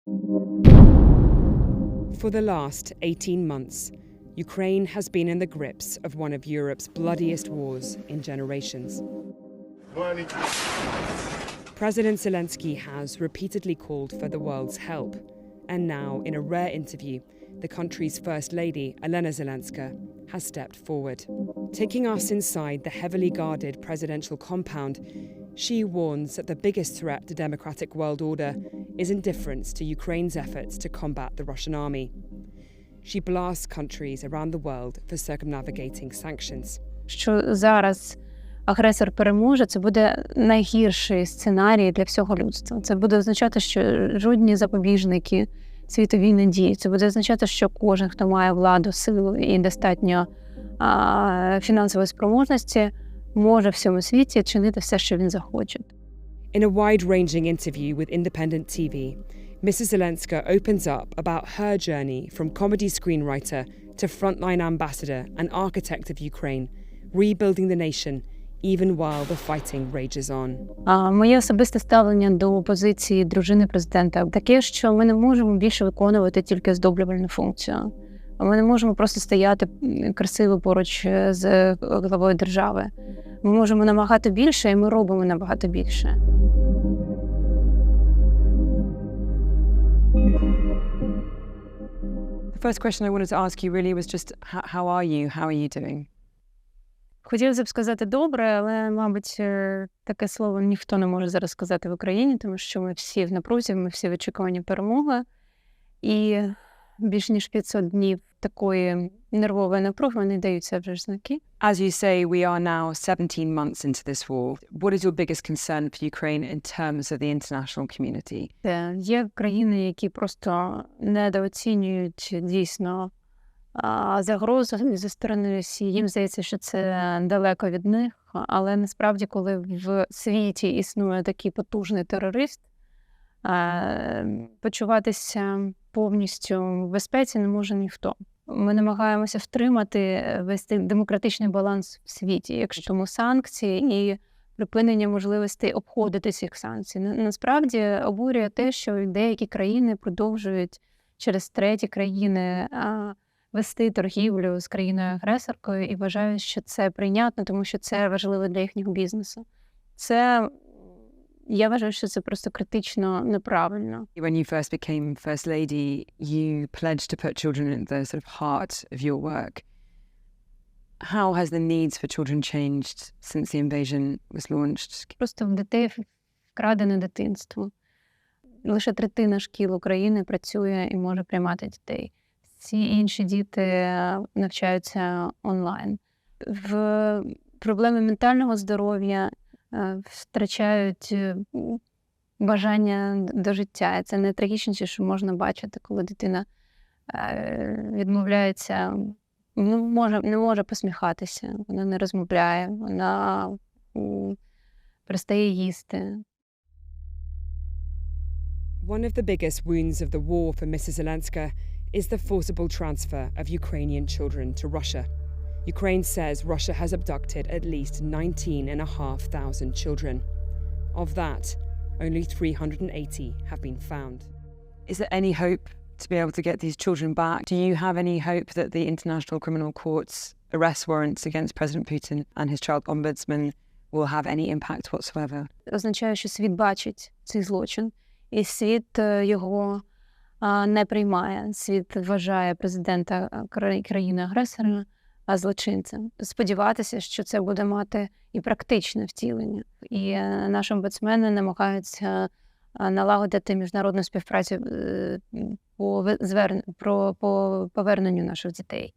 For the last 18 months, Ukraine has been in the grips of one of Europe's bloodiest wars in generations. President Zelensky has repeatedly called for the world's help, and now, in a rare interview, the country's first lady, Olena Zeleńska, has stepped forward. Taking us inside the heavily guarded presidential compound, she warns that the biggest threat to democratic world order is indifference to Ukraine's efforts to combat the Russian army. She blasts countries around the world for circumnavigating sanctions. Що зараз агресор переможе, це буде найгірший сценарій для всього людства. Це буде означати, що жодні запобіжники світовій не діють. Це буде означати, що кожен, хто має владу, силу і достатньо фінансової спроможності, може в всьому світі чинити все, що він захоче. In a wide-ranging interview with independent TV, Mrs. Zelenska opens up about her journey from comedy screenwriter to frontline ambassador and architect of Ukraine, rebuilding the nation even while the fighting rages on. Моє особисте ставлення до позиції дружини президента таке, що ми не можемо більше виконувати тільки оздоблювальну функцію. Ми не можемо просто стояти красиво поруч з главою держави. Ми можемо набагато більше, і ми робимо набагато більше. The first question I wanted to ask you really was just how are you? How are you doing? Хотілося б сказати добре, але, мабуть, таке слово ніхто не може зараз сказати в Україні, тому що ми всі в напрузі, ми всі в очікуванні перемоги. І більш ніж 500 днів такої нервової напруги, вони даються вже знаки. As you say, we are now 17 months into this war. What is your biggest concern for Ukraine in terms of the international community? Є країни, які просто недооцінюють дійсно загрозу зі сторони Росії. Їм здається, що це далеко від них, але насправді, коли в світі існує такий потужний терорист, почуватися повністю в безпеці не може ніхто. Ми намагаємося втримати весь демократичний баланс в світі, якщо тому санкції і припинення можливостей обходити цих санкцій. Насправді обурює те, що деякі країни продовжують через треті країни вести торгівлю з країною-агресоркою і вважають, що це прийнятно, тому що це важливо для їхнього бізнесу. Я вважаю, що це просто критично неправильно. When you first became First Lady, you pledged to put children at the sort of heart of your work. How has the needs for children changed since the invasion was launched? Просто в дітей вкрадене дитинство. Лише третина шкіл України працює і може приймати дітей. Всі інші діти навчаються онлайн. В проблеми ментального здоров'я втрачають бажання до життя. Це найтрагічніше, що можна бачити, коли дитина відмовляється, не може посміхатися, вона не розмовляє, вона перестає їсти. One of the biggest wounds of the war for Mrs. Zelenska is the forcible transfer of Ukrainian children to Russia. Ukraine says Russia has abducted at least 19,500 children. Of that, only 380 have been found. Is there any hope to be able to get these children back? Do you have any hope that the International Criminal Court's arrest warrants against President Putin and his child ombudsman will have any impact whatsoever? Означає, що світ бачить цей злочин, і світ його не приймає. Світ вважає президента країни-агресора злочинцем. Сподіватися, що це буде мати і практичне втілення. І наші омбудсмени намагаються налагодити міжнародну співпрацю по поверненню наших дітей.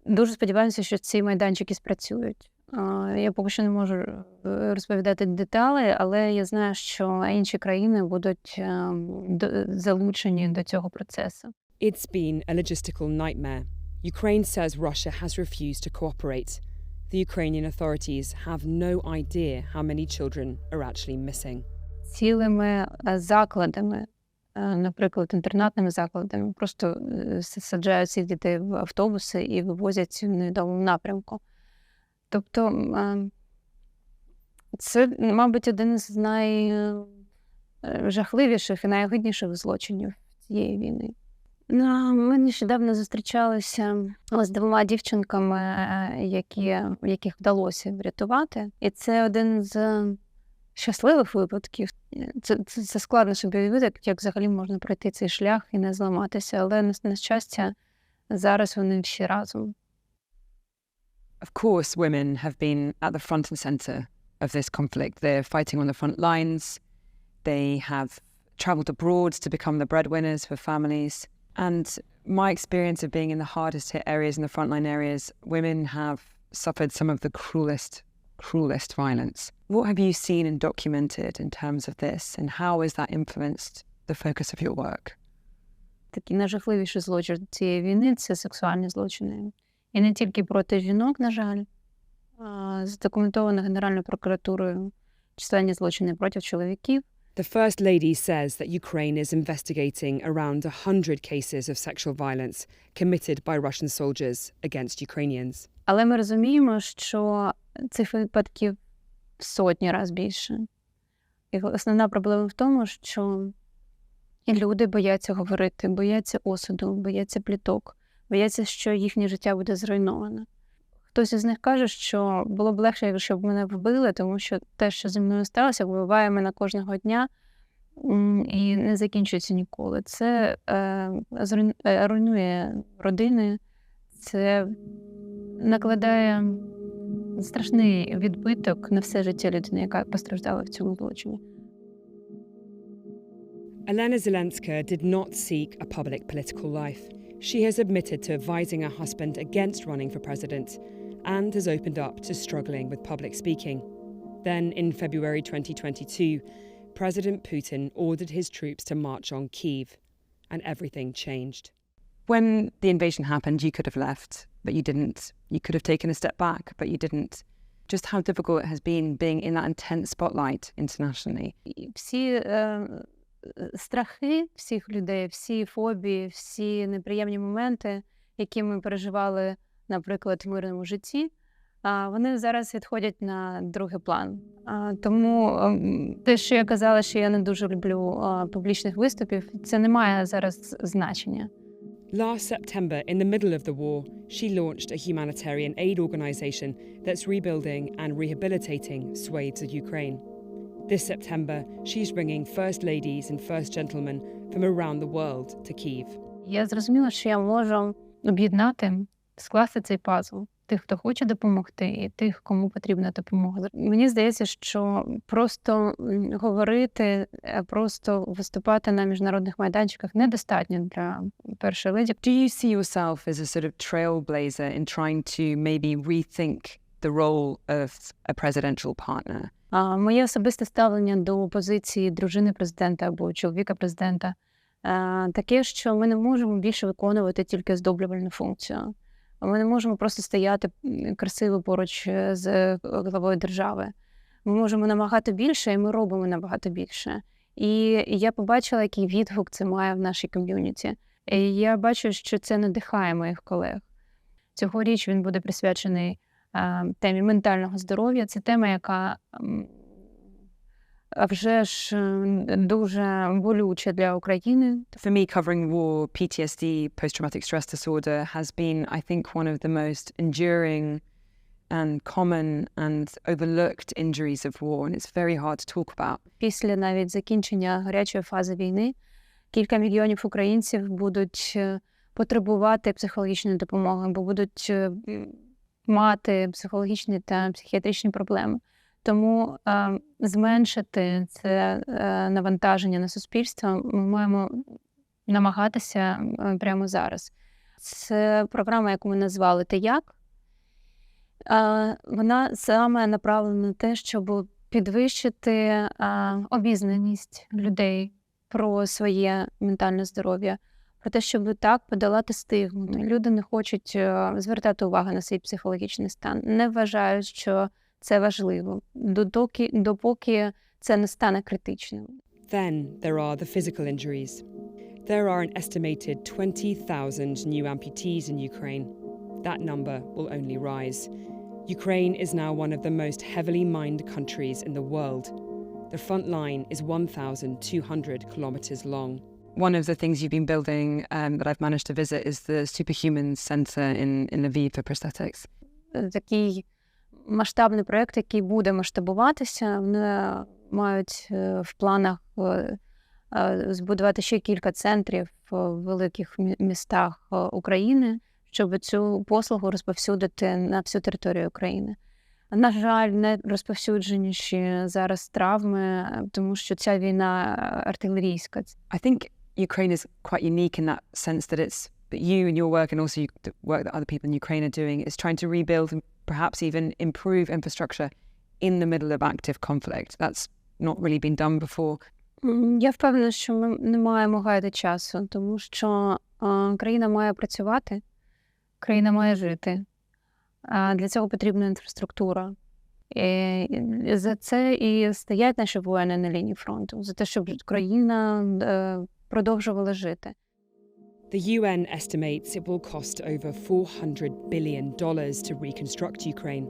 Дуже сподіваюся, що ці майданчики спрацюють. Я поки що не можу розповідати деталі, але я знаю, що інші країни будуть залучені до цього процесу. It's been a logistical nightmare. Ukraine says Russia has refused to cooperate. The Ukrainian authorities have no idea how many children are actually missing. Цілими закладами, наприклад, інтернатними закладами, просто саджають цих дітей в автобуси і вивозять в невідомому напрямку. Тобто це, мабуть, один з найжахливіших і найогидніших злочинів цієї війни. Ми нещодавно зустрічалися з 2 дівчинками, яких вдалося врятувати. І це один з щасливих випадків. Це складно собі уявити, як взагалі можна пройти цей шлях і не зламатися. Але, на щастя, зараз вони всі разом. Of course, women have been at the front and centre of this conflict. They're fighting on the front lines. They have travelled abroad to become the breadwinners for families. And my experience of being in the hardest hit areas and the frontline areas, women have suffered some of the cruelest violence. What have you seen and documented in terms of this, and how has that influenced the focus of your work? Такий найжахливіший злочин цієї війни – це сексуальні злочини. І не тільки проти жінок, на жаль, задокументовано Генеральною прокуратурою численні злочини проти чоловіків. The First Lady says that Ukraine is investigating around 100 cases of sexual violence committed by Russian soldiers against Ukrainians. Але ми розуміємо, що цих випадків в сотні разів більше. І основна проблема в тому, що люди бояться говорити, бояться осуду, бояться пліток, бояться, що їхнє життя буде зруйновано. Хтось із них каже, що було б легше, якщо б мене вбили, тому що те, що зі мною сталося, вбиває мене кожного дня і не закінчується ніколи. Це руйнує родини, це накладає страшний відбиток на все життя людини, яка постраждала в цьому злочині. Олена Зеленська did not seek a public political life. She has admitted to advising her husband against running for president and has opened up to struggling with public speaking. Then, in February 2022, President Putin ordered his troops to march on Kyiv, and everything changed. When the invasion happened, you could have left, but you didn't. You could have taken a step back, but you didn't. Just how difficult it has been being in that intense spotlight internationally. Всі страхи всіх людей, всі фобії, всі неприємні моменти, які ми переживали, наприклад, в мирному житті, вони зараз відходять на другий план. Тому те, що я казала, що я не дуже люблю публічних виступів, це не має зараз значення. Last September, in the middle of the war, she launched a humanitarian aid organisation that's rebuilding and rehabilitating swathes of Ukraine. This September, she's bringing First Ladies and First Gentlemen from around the world to Kyiv. Я зрозуміла, що я можу об'єднати, скласти цей пазл тих, хто хоче допомогти, і тих, кому потрібна допомога. Мені здається, що просто говорити, просто виступати на міжнародних майданчиках недостатньо для першої леді. Do you see yourself as a sort of trailblazer in trying to maybe rethink the role of a presidential partner? Моє особисте ставлення до позиції дружини президента або чоловіка президента таке, що ми не можемо більше виконувати тільки оздоблювальну функцію. Ми не можемо просто стояти красиво поруч з главою держави. Ми можемо набагато більше, і ми робимо набагато більше. І я побачила, який відгук це має в нашій ком'юніті. І я бачу, що це надихає моїх колег. Цьогоріч він буде присвячений темі ментального здоров'я. Це тема, яка вже ж дуже болюча для України. For me, covering war, PTSD, post-traumatic stress disorder, has been, I think, one of the most enduring and common and overlooked injuries of war, and it's very hard to talk about. Після навіть закінчення гарячої фази війни кілька мільйонів українців будуть потребувати психологічної допомоги, бо будуть мати психологічні та психіатричні проблеми. Тому зменшити це навантаження на суспільство ми маємо намагатися прямо зараз. Це програма, яку ми назвали «Ти як?». Вона саме направлена на те, щоб підвищити обізнаність людей про своє ментальне здоров'я, про те, щоб так подолати стигму. Люди не хочуть звертати увагу на свій психологічний стан, не вважають, що це важливо, допоки це не стане критичним. Then there are the physical injuries. There are an estimated 20,000 new amputees in Ukraine. That number will only rise. Ukraine is now one of the most heavily mined countries in the world. The front line is 1,200 kilometres long. One of the things you've been building that I've managed to visit is the Superhumans Centre in Lviv for prosthetics. Такий масштабний проєкт, який буде масштабуватися, вони мають в планах збудувати ще кілька центрів в великих містах України, щоб цю послугу розповсюдити на всю територію України. На жаль, не розповсюдженіші зараз травми, тому що ця війна артилерійська. I think Ukraine is quite unique in that sense that it's you and your work and also the work that other people in Ukraine are doing is trying to rebuild and perhaps even improve infrastructure in the middle of active conflict. That's not really been done before. Я впевнена, що ми не маємо гаяти часу, тому що країна має працювати, країна має жити. Для цього потрібна інфраструктура. І за це і стоять наші воїни на лінії фронту, за те, щоб країна продовжувала жити. The UN estimates it will cost over $400 billion to reconstruct Ukraine.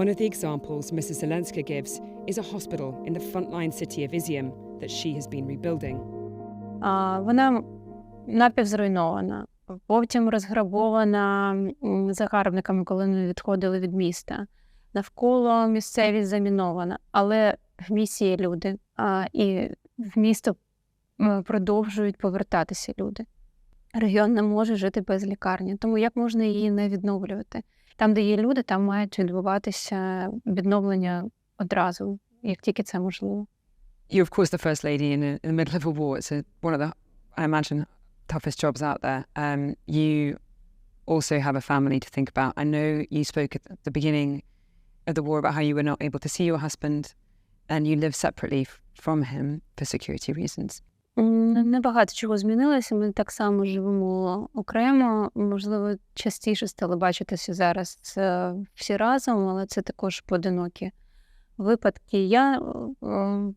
One of the examples Mrs. Zelenska gives is a hospital in the frontline city of Izium that she has been rebuilding. Вона напівзруйнована, потім розграбована загарбниками, коли вони відходили від міста. Навколо місцевість замінована, але в місті є люди, і в місто продовжують повертатися люди. Регіон не може жити без лікарні, тому як можна її не відновлювати? Там, де є люди, там мають відбуватися відновлення одразу, як тільки це можливо. You're, of course, the first lady in the middle of a war. It's one of the, I imagine, toughest jobs out there. You also have a family to think about. I know you spoke at the beginning of the war about how you were not able to see your husband and you live separately from him for security reasons. Небагато чого змінилося. Ми так само живемо окремо. Можливо, частіше стали бачитися зараз всі разом, але це також поодинокі випадки. Я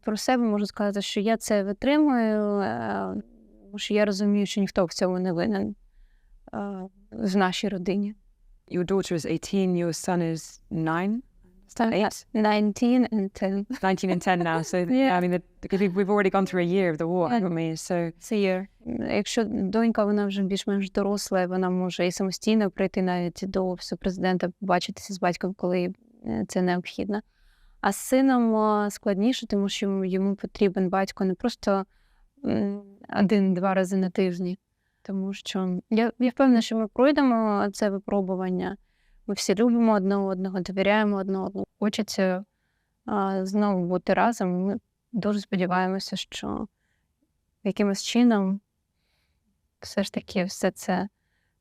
про себе можу сказати, що я це витримую, тому що я розумію, що ніхто в цьому не винен в нашій родині. Your daughter is 18, your son is 9? 19 and 10. 19 and 10 now, so Yeah. I mean, because we've already gone through a year of the war, haven't we? So Це є. Якщо донька, вона вже більш-менш доросла, вона може і самостійно прийти навіть до Офісу президента, побачитися з батьком, коли це необхідно. А з сином складніше, тому що йому потрібен батько не просто 1-2 рази на тижні. Тому що я впевнена, що ми пройдемо це випробування. Ми всі любимо одне одного, довіряємо одне одному. Хочеться знову бути разом. Ми дуже сподіваємося, що якимось чином все ж таки все це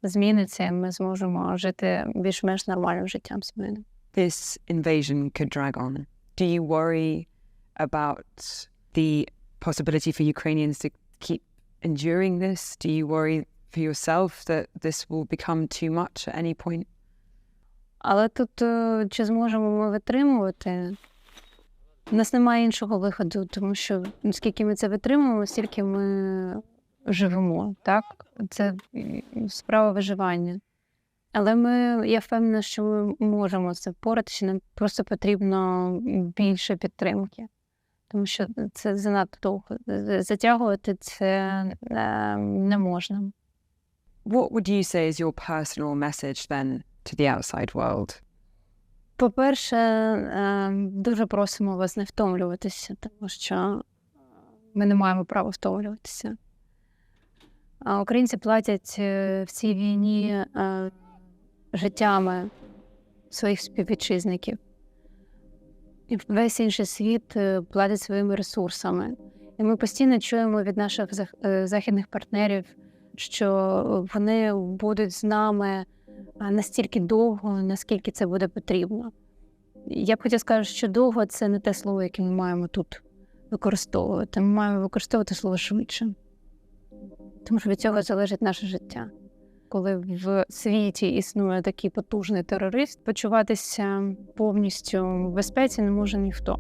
зміниться, і ми зможемо жити більш-менш нормальним життям сімейним. this invasion could drag on. Do you worry about the possibility for Ukrainians to keep enduring this? Do you worry for yourself that this will become too much at any point? Але тут чи зможемо ми витримувати? У нас немає іншого виходу, тому що наскільки ми це витримуємо, стільки ми живемо, так? Це справа виживання. Але я впевнена, що ми можемо це впоратися, нам просто потрібно більше підтримки. Тому що це занадто довго. Затягувати це не можна. What would you say is your personal message then to the outside world? По-перше, дуже просимо вас не втомлюватися, тому що ми не маємо права втомлюватися. Українці платять в цій війні життями своїх співвітчизників. І весь інший світ платить своїми ресурсами. І ми постійно чуємо від наших західних партнерів, що вони будуть з нами настільки довго, наскільки це буде потрібно. Я б хотіла сказати, що довго – це не те слово, яке ми маємо тут використовувати. Ми маємо використовувати слово швидше. Тому що від цього залежить наше життя. Коли в світі існує такий потужний терорист, почуватися повністю в безпеці не може ніхто.